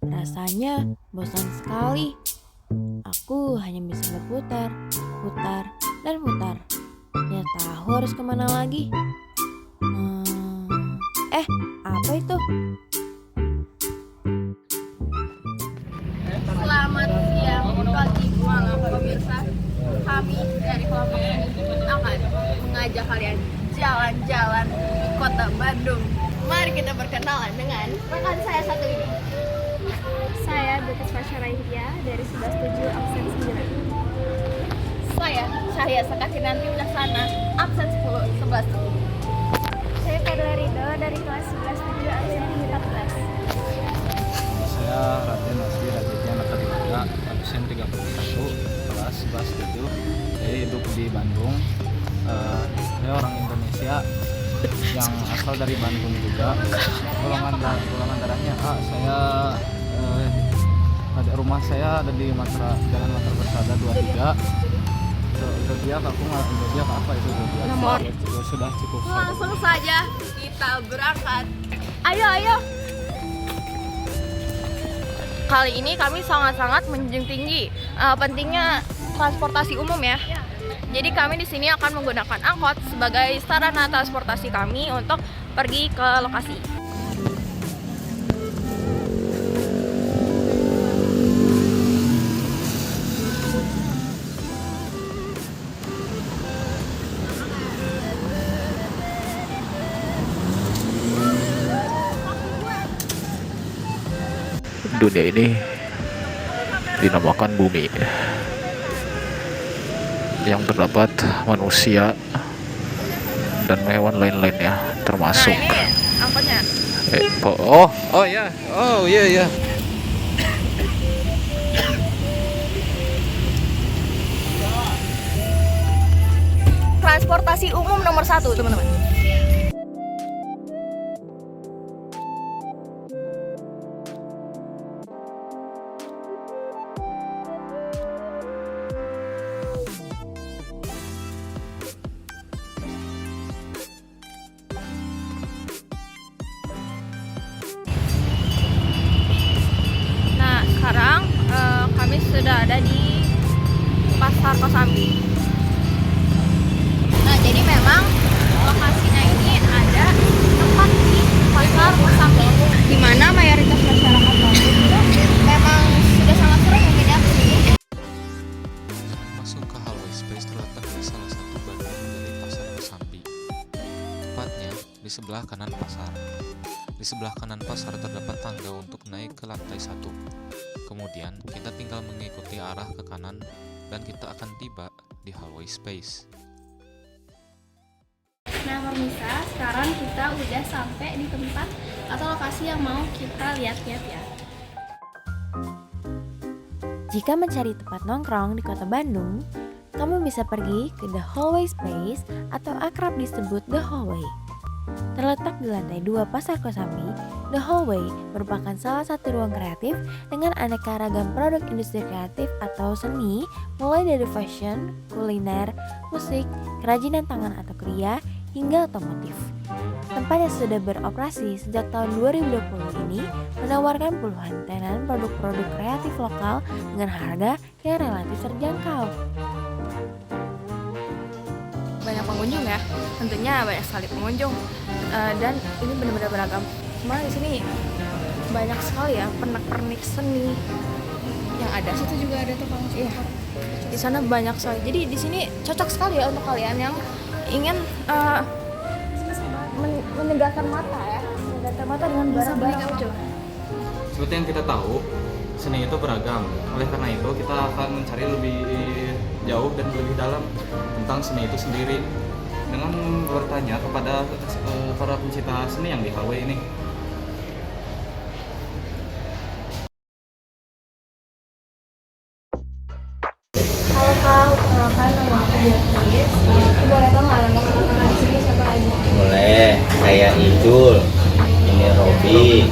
Rasanya bosan sekali. Aku hanya bisa berputar, putar, dan putar. Ya tahu harus kemana lagi. Apa itu? Selamat siang, pagi, malam pemirsa. Kami dari kelompok ini akan mengajak kalian jalan-jalan di kota Bandung. Mari kita berkenalan dengan rekan saya satu ini. Saya Dukes Fasyara India dari 117 absen 9. Saya Cahya Sekasinanti Wilaksana, absen 10, 11. Saya Kadla Rido dari kelas 11 absen 14. Saya Raden Asri Raditya Nakadipura, absen 31, kelas 11-7. Saya hidup di Bandung. Saya orang Indonesia yang asal dari Bandung juga. Golongan darahnya A. Rumah saya ada di Jalan Matra Persada 23. Zodiak aku nggak zodiak apa itu zodiak. Nomor. Sudah cukup. Langsung saja kita berangkat. Ayo. Kali ini kami sangat-sangat menjunjung tinggi pentingnya transportasi umum ya. Jadi kami di sini akan menggunakan angkot sebagai sarana transportasi kami untuk pergi ke lokasi. Dunia ini dinamakan bumi yang terdapat manusia dan hewan lain-lainnya termasuk Nah ini angkotnya. iya. Transportasi umum nomor 1 teman-teman. Nah sekarang kami sudah ada di Pasar Kosambi. Nah jadi memang lokasinya ini ada tepat di Pasar Kosambi, di mana mayoritas masyarakat Bandung itu memang sudah sangat sering mungkin ya ke sini. Masuk ke Hallway Space terletak di salah satu bagian dari Pasar Kosambi. Tepatnya di sebelah kanan pasar. Di sebelah kanan pasar terdapat tangga untuk naik ke lantai 1. Kemudian kita tinggal mengikuti arah ke kanan dan kita akan tiba di Hallway Space. Nah pemirsa, sekarang kita udah sampai di tempat atau lokasi yang mau kita lihat-lihat ya. Jika mencari tempat nongkrong di kota Bandung, kamu bisa pergi ke The Hallway Space atau akrab disebut The Hallway. Terletak di lantai 2 Pasar Kosambi, The Hallway merupakan salah satu ruang kreatif dengan aneka ragam produk industri kreatif atau seni, mulai dari fashion, kuliner, musik, kerajinan tangan atau kriya, hingga otomotif. Tempat yang sudah beroperasi sejak tahun 2020 ini menawarkan puluhan tenan produk-produk kreatif lokal dengan harga yang relatif terjangkau. Banyak pengunjung ya, tentunya banyak sekali pengunjung dan ini benar-benar beragam. Cuma di sini banyak sekali ya pernak-pernik seni yang ada. Situ juga ada tukang cukur. Iya. Di sana banyak sekali. Jadi di sini cocok sekali ya untuk kalian yang ingin menegakkan mata ya, menegakkan mata dengan barang-barang lucu. Seperti yang kita tahu, seni itu beragam. Oleh karena itu, kita akan mencari lebih jauh dan lebih dalam tentang seni itu sendiri dengan bertanya kepada para pencinta seni yang di Hallway ini. Halo Kak, perkenalkan nama aku Beatrice. Boleh dong nggak nama di sini siapa aja? Boleh, saya Ijul, ini Robi,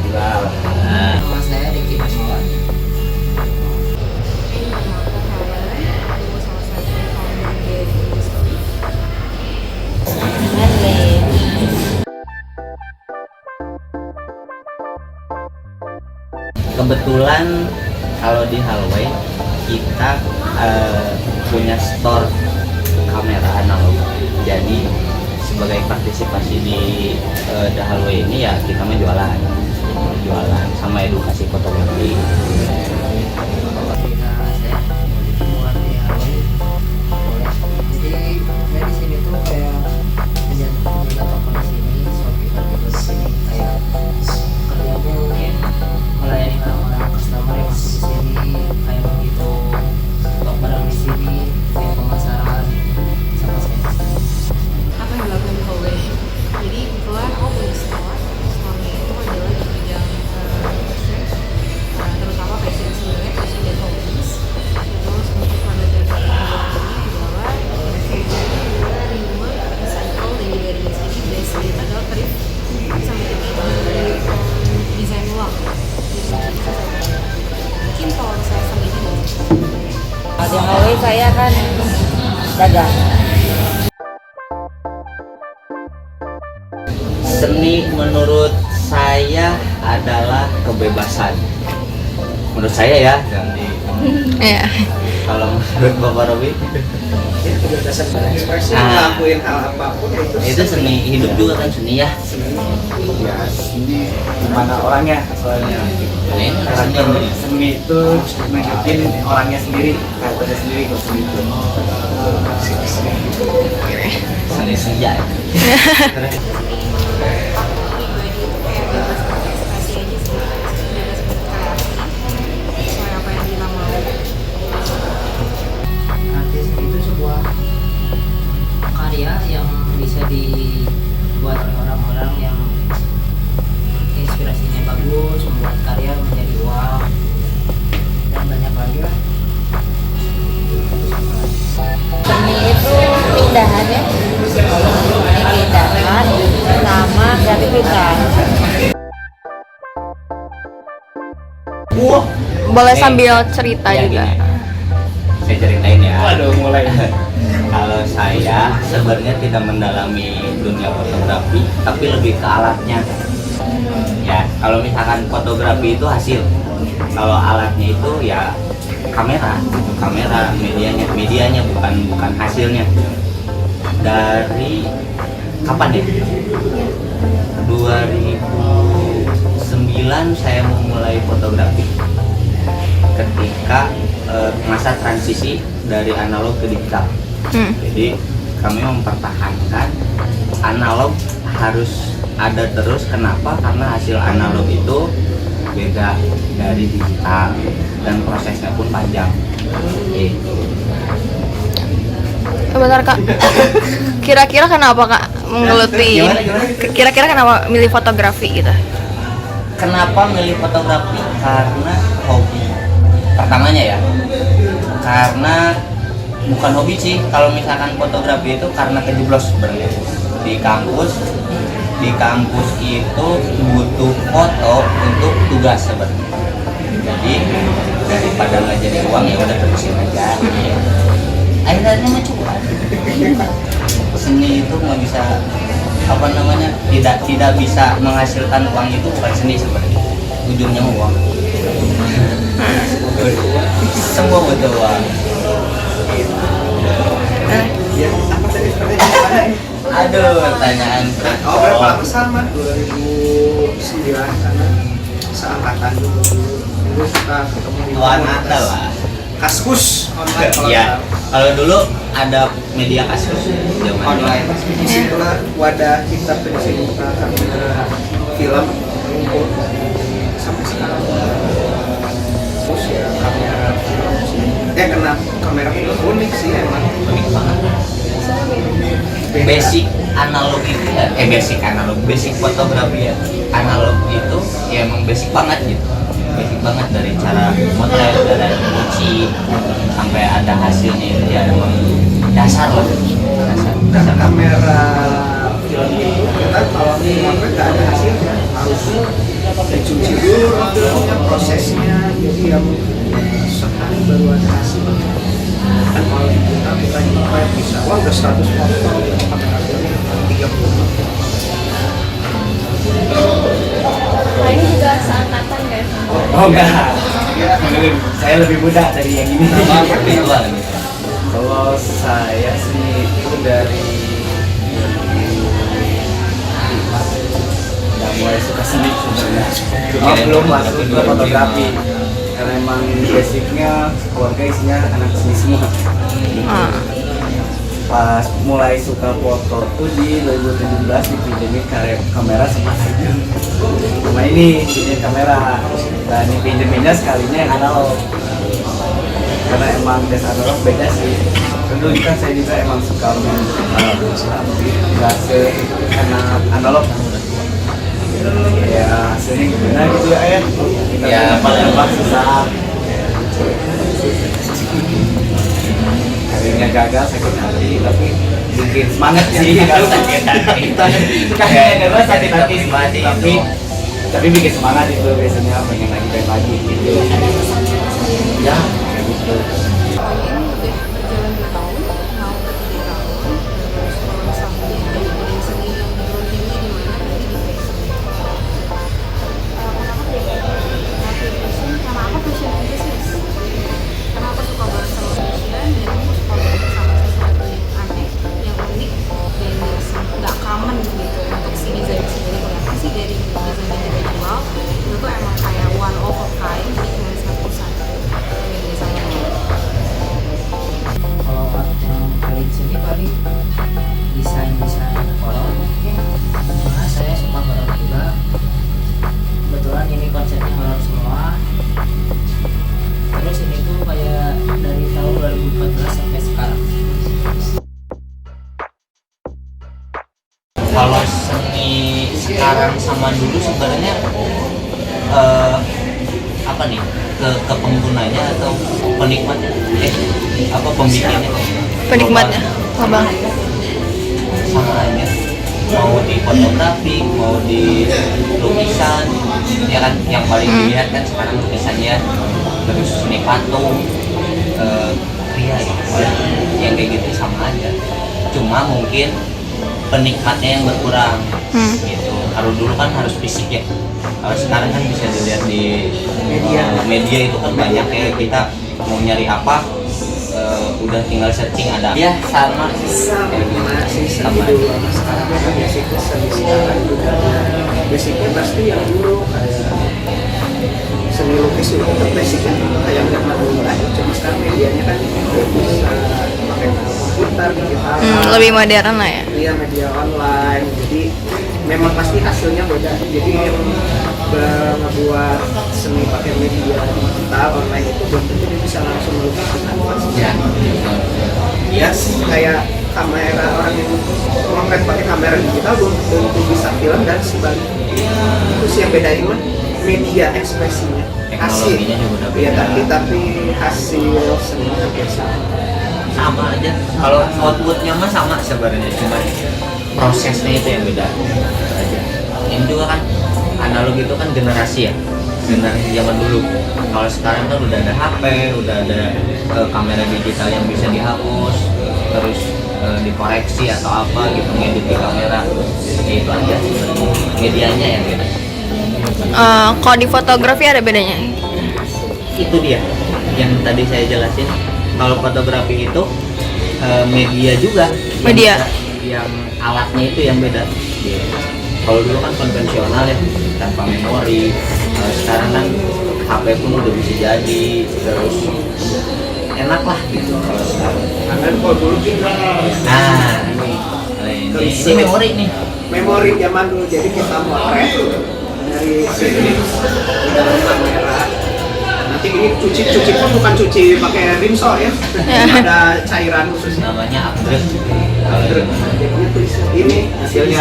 Bilal. Nama saya Diki Maswan. kebetulan kalau di Hallway kita punya store kamera analog. Jadi sebagai partisipasi di The Hallway ini ya kita jualan sama edukasi fotografi. Jadi saya di sini tuh kayak menjaga toko di sini, shopkeeper gitu di sini, kayak kerjanya mungkin melayani orang-orang customer yang masuk di sini, kayak begitu stok barang di sini, kayak pemasaran sama saya. Apa yang dilakukan di Hallway? Jadi kebetulan aku punya store-nya itu adalah di bidang research, terutama fashion sebenarnya, fashion dan hobbies. Terus untuk produk dari ini adalah materialnya adalah rework, recycle, dan juga dari sini base itu adalah thrift sama kita dari desain ulang. Jadi mungkin kalau saya sama ini Di Hallway saya kan dagang. Seni menurut saya adalah kebebasan. Menurut saya ya. Iya. Kalau menurut Bapak Robi, kebebasan berekspresi, Nah. ngelakuin hal apapun itu seni hidup juga kan seni ya. ya seni gimana orangnya soalnya karakter seni itu nunjukin orangnya sendiri, karakternya sendiri kalau seni itu Seni senja. Artis itu sebuah karya yang bisa dibuat oleh orang-orang yang inspirasinya bagus, membuat karya menjadi uang dan banyak lagi lah. Seni itu pindahan ya, dipindahkan sama kreativitas. Boleh sambil cerita Ya, juga. gini. Saya ceritain ya. waduh mulai Kalau saya sebenarnya tidak mendalami dunia fotografi, tapi lebih ke alatnya. Ya, kalau misalkan fotografi itu hasil, kalau alatnya itu ya kamera, itu kamera, medianya bukan hasilnya. Dari kapan ya? 2009 saya memulai fotografi ketika masa transisi dari analog ke digital. Jadi kami mempertahankan analog harus ada terus. Kenapa? Karena hasil analog itu beda dari digital dan prosesnya pun panjang. Bentar Kak, kira-kira kenapa Kak menggeluti? Gimana? Kira-kira kenapa milih fotografi gitu? Kenapa milih fotografi? Karena hobi. Pertamanya ya, karena bukan hobi sih. Kalau misalkan fotografi itu karena kejeblos sebenarnya. Di kampus itu butuh foto untuk tugas sebenarnya. Jadi daripada nggak jadi uang ya udah terusin aja. Akhirnya mah cukup. Seni itu nggak bisa tidak bisa menghasilkan uang, itu bukan seni sebenarnya. Ujungnya uang. Semua butuh uang. ya apa tadi pertanyaan Aduh, pertanyaan. oh berapa sama 2009 karena seangkatan dulu kita ketemu di Tuan komunitas ada lah. Kaskus online kalau Iya. nggak Kalau dulu ada media kasus zaman online di situlah wadah kita pencinta kamera film ngumpul sampai sekarang. Terus ya kamera film sih kenapa kamera film unik sih emang. unik banget. Basic analog itu ya, basic fotografi ya. Analog itu ya emang basic banget gitu. Basic banget dari cara motret, dari kunci sampai ada hasilnya itu ya emang dasar lah. Dan kamera film itu kita kalau motret nggak ada hasilnya, harus dicuci dulu filmnya, prosesnya, jadi yang sekali baru ada hasilnya. Dan kalau kita motret bisa, wah udah 100 foto dengan kamera film 30. Nah ini juga seangkatan kan? Oh enggak, saya lebih muda dari yang ini. Lebih tua lagi. Kalau saya sih itu dari udah mulai suka seni sebenarnya. Belum masuk ke fotografi karena emang basicnya keluarga isinya anak seni semua. Pas mulai suka foto tuh di 2017 dipinjemin kamera sama Aiden. Sama ini pinjemin kamera dan dipinjeminnya sekalinya yang analog. Karena emang tes analog beda sih. Dulu kan saya juga emang suka main tapi nggak analog. Ya sering gimana gitu ya kita dapat susah. Akhirnya gagal sakit hati tapi bikin semangat sih kalau sakit hati. Karena sakit hati tapi bikin semangat itu biasanya pengen lagi gitu. Ya kayak gitu. Kenapa suka banget sama fashion dan aku suka banget sama sesuatu yang aneh, yang unik dan nggak common gitu untuk si desain sendiri. Kelihatan sih dari desain individual itu tuh emang kayak one of a kind, jadi cuma satu yang desain. Kalau yang paling sini paling desain horor mungkin, karena saya suka horor juga. Kebetulan ini konsepnya horor semua. Terus ini tuh kayak dari tahun 2014 sampai sekarang. Kalau seni sekarang sama dulu sebenarnya apa nih ke penggunanya atau penikmatnya apa pembikinnya Penikmatnya, abang. sama aja, mau di fotografi mau di lukisan ya kan, yang paling dilihat kan sekarang lukisannya, terus seni patung kria yang kayak gitu sama aja, cuma mungkin penikmatnya yang berkurang gitu. Kalau dulu kan harus fisik ya, kalau sekarang kan bisa dilihat di media itu kan banyak ya, kita mau nyari apa udah tinggal searching ada ya sama Masih seni dulu sama sekarang kan basicnya seni sekarang juga basicnya pasti yang dulu kayak seni lukis itu kan basicnya kayak zaman dulu aja, cuma sekarang medianya kan bisa pakai komputer digital, Lebih modern lah ya. iya media online, jadi memang pasti hasilnya beda. Jadi yang ngebuat seni pakai media digital online itu belum tentu dia bisa langsung melukis dengan pasti. Ya kayak kamera, orang yang motret pakai kamera digital belum tentu bisa film dan sebaliknya. Itu sih yang bedain mah media ekspresinya, hasil teknologinya juga udah ya, beda. tapi hasil seninya biasa. Sama aja, kalau outputnya mah sama sebenarnya, cuma prosesnya itu yang beda aja. Ini juga kan analog itu kan generasi ya, generasi zaman dulu. Kalau sekarang kan udah ada HP, udah ada kamera digital yang bisa dihapus, terus dikoreksi atau apa gitu, ngedit di kamera, ya itu aja sebenarnya. Medianya yang beda. Kalau di fotografi ada bedanya. Itu dia yang tadi saya jelasin. Kalau fotografi itu media juga, Media. yang alatnya itu yang beda. Kalau dulu kan konvensional ya, tanpa memori. Sekarang kan HP pun udah bisa jadi, terus enak lah gitu kalau sekarang. Kan kalau dulu kita ini memori nih. memori zaman dulu, jadi kita motret dari sini dalam kamera. Nanti ini cuci pun bukan cuci pakai rimsol ya, ada cairan khusus Namanya upgrade. jadinya tulisan ini hasilnya.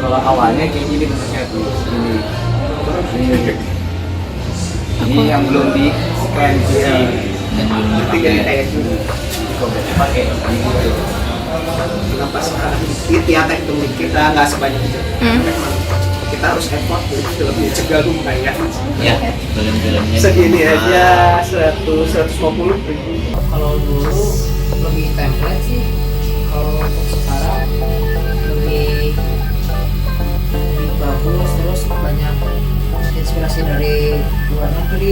Kalau awalnya kayak gini bentuknya tuh ini yang belum di scan cuci, Nanti jadi kayak gini. pakai Kenapa sekarang tiap teknik kita nggak sebanyak itu? Memang kita harus effort, jadi filmnya juga lumayan. Ya, film-filmnya Segini aja 150 ribu. Kalau dulu lebih template sih, kalau untuk sekarang lebih bagus, terus banyak inspirasi dari luar negeri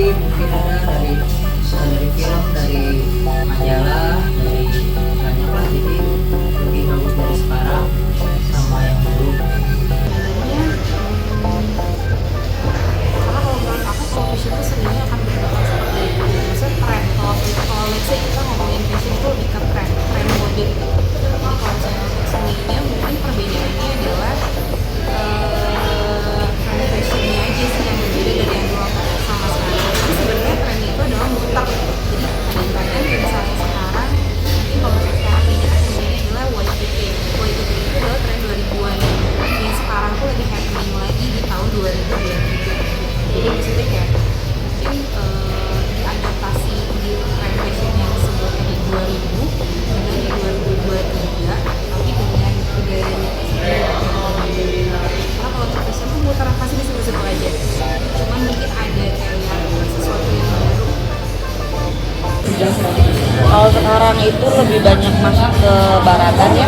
itu lebih banyak masuk ke baratan ya.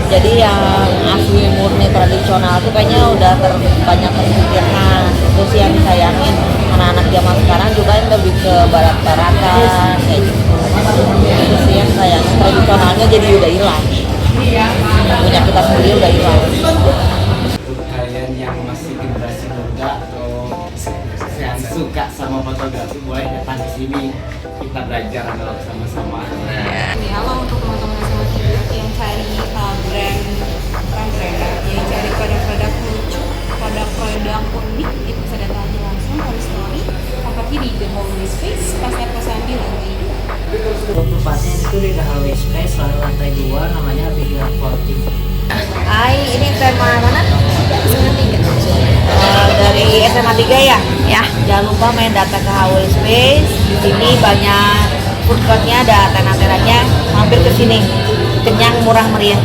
Jadi yang asli murni tradisional tuh kayaknya udah banyak tersingkirkan. Itu sih yang disayangin. Anak-anak zaman sekarang juga yang lebih ke barat-baratan kayak gitu. Itu sih yang sayang. Tradisionalnya jadi udah hilang. Punya kita sendiri udah hilang. Kalian yang masih generasi muda atau yang suka sama fotografi boleh datang ke sini, kita belajar analog sama-sama. Halo untuk teman-teman SMA 3 yang cari brand yang cari produk-produk lucu, produk-produk unik, itu bisa datang aja langsung Hallway Story, tempatnya di The Hallway Space, Pasar Kosambi lantai 2. Untuk tempatnya itu di The Hallway Space, lalu lantai 2, namanya Abigail Courting. Ini tema mana? Dari SMA 3 ya? Ya. Jangan lupa main datang ke Hallway Space. Di sini banyak food courtnya, ada tenan-tenannya. Mampir ke sini. Kenyang, murah meriah.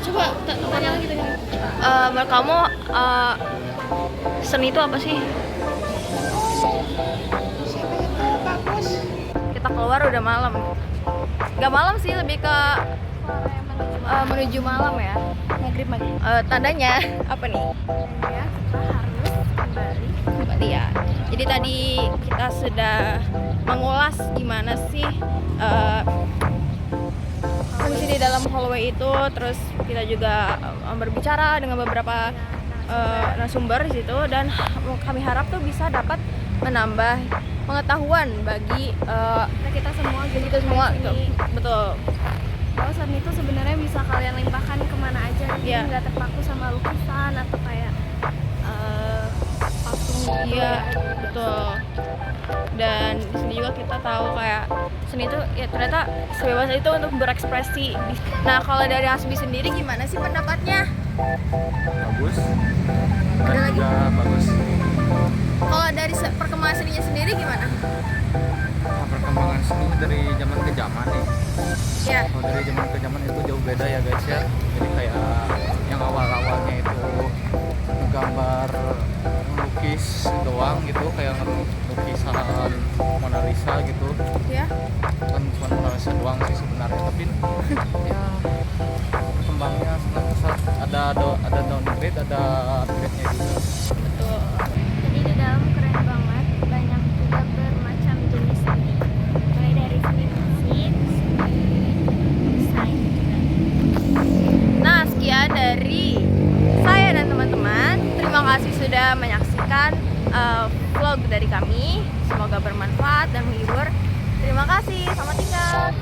Coba tanya lagi tadi. Menurut kamu seni itu apa sih? Kita keluar udah malam. Gak malam sih, lebih ke menuju malam ya. Maghrib. Tandanya apa nih? Ya, kita harus kembali ya. Jadi tadi kita sudah mengulas gimana sih kondisi di dalam hallway itu, terus kita juga berbicara dengan beberapa narasumber di situ, dan kami harap tuh bisa dapat menambah pengetahuan bagi kita semua gitu. Betul. Kalau seni itu sebenarnya bisa kalian limpahkan kemana aja, jadi nggak terpaku sama lukisan atau kayak patung. Iya, betul. Dan di sini juga kita tahu kayak seni itu ya ternyata sebebas itu untuk berekspresi. Nah, kalau dari Hasbi sendiri gimana sih pendapatnya? Bagus. Ada lagi? Bagus. Kalau dari perkembangan seninya sendiri gimana? Nah, perkembangan seni dari zaman ke zaman nih. Ya. Kalau dari zaman ke zaman itu jauh beda ya guys ya. Jadi kayak yang awal-awalnya itu gambar melukis doang gitu, kayak lukisan Mona Lisa gitu. Ya. Kan cuma Mona Lisa doang sih sebenarnya, tapi ya kembangnya senang pesat. Ada downgrade, ada upgrade-nya juga. Betul. Jadi di dalam keren banget, banyak juga bermacam jenis seni, mulai dari seni musik, seni desain juga. Nah, sekian dari saya dan teman-teman. Terima kasih sudah menyaksikan vlog dari kami. Semoga bermanfaat dan menghibur. Terima kasih. Selamat tinggal.